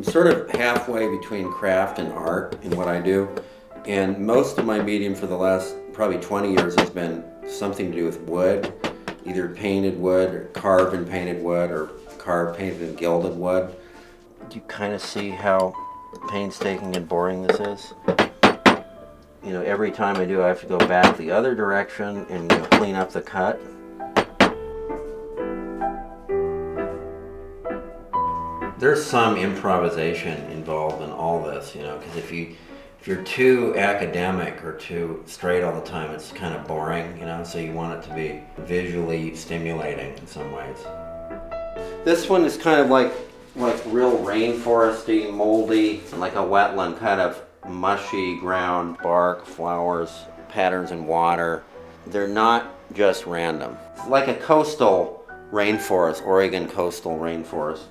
I'm sort of halfway between craft and art in what I do, and most of my medium for the last probably 20 years has been something to do with wood, either painted wood or carved and painted wood or carved, painted, and gilded wood. Do you kind of see how painstaking and boring this is? You know, every time I do, I have to go back the other direction and clean up the cut. There's some improvisation involved in all this, because if you're too academic or too straight all the time, it's kind of boring, so you want it to be visually stimulating in some ways. This one is kind of like real rainforesty, moldy, like a wetland, kind of mushy ground, bark, flowers, patterns in water. They're not just random. It's like a coastal rainforest, Oregon coastal rainforest.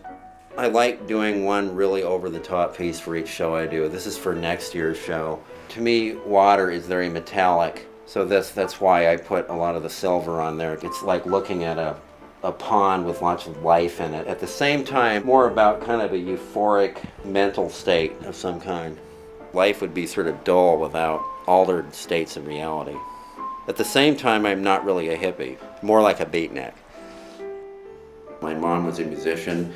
I like doing one really over-the-top piece for each show I do. This is for next year's show. To me, water is very metallic, so that's why I put a lot of the silver on there. It's like looking at a pond with lots of life in it. At the same time, more about kind of a euphoric mental state of some kind. Life would be sort of dull without altered states of reality. At the same time, I'm not really a hippie, more like a beatnik. My mom was a musician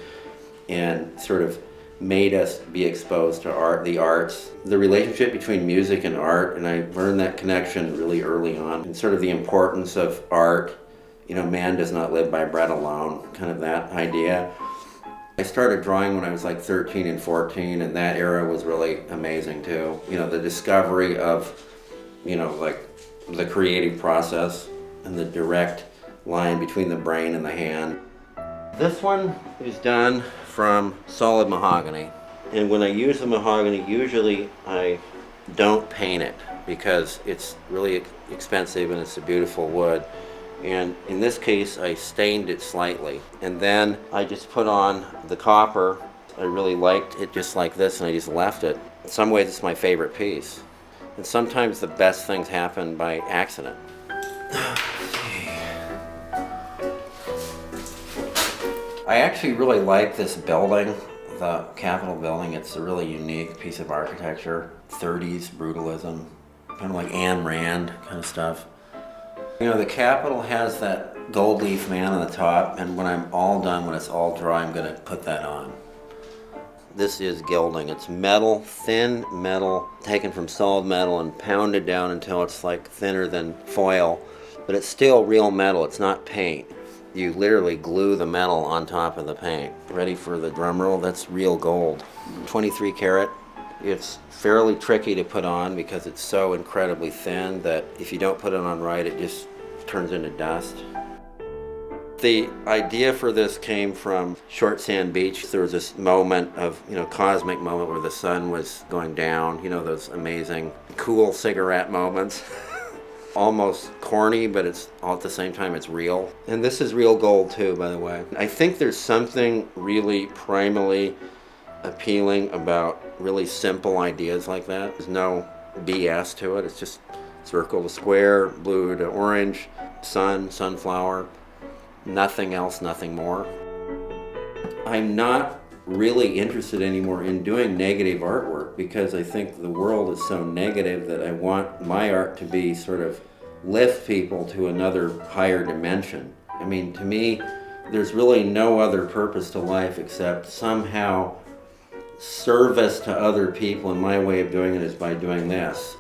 and sort of made us be exposed to the arts. The relationship between music and art, and I learned that connection really early on, and sort of the importance of art. Man does not live by bread alone, kind of that idea. I started drawing when I was like 13 and 14, and that era was really amazing too. The discovery of, like the creative process and the direct line between the brain and the hand. This one is done from solid mahogany, and when I use the mahogany, usually I don't paint it because it's really expensive and it's a beautiful wood. And in this case, I stained it slightly, and then I just put on the copper. I really liked it just like this, and I just left it. In some ways, it's my favorite piece, and sometimes the best things happen by accident. I actually really like this building, the Capitol building. It's a really unique piece of architecture, 30s brutalism, kind of like Ayn Rand kind of stuff. The Capitol has that gold leaf man on the top, and when I'm all done, when it's all dry, I'm going to put that on. This is gilding. It's metal, thin metal, taken from solid metal and pounded down until it's like thinner than foil, but it's still real metal. It's not paint. You literally glue the metal on top of the paint. Ready for the drum roll? That's real gold. 23 karat. It's fairly tricky to put on because it's so incredibly thin that if you don't put it on right, it just turns into dust. The idea for this came from Short Sand Beach. There was this moment of, cosmic moment where the sun was going down, those amazing, cool cigarette moments. Almost corny, but it's all at the same time it's real. And this is real gold too, by the way. I think there's something really primally appealing about really simple ideas like that. There's no BS to it. It's just circle to square, blue to orange, sun, sunflower, nothing else, nothing more. I'm not really interested anymore in doing negative artwork because I think the world is so negative that I want my art to be sort of lift people to another higher dimension. To me, there's really no other purpose to life except somehow service to other people, and my way of doing it is by doing this.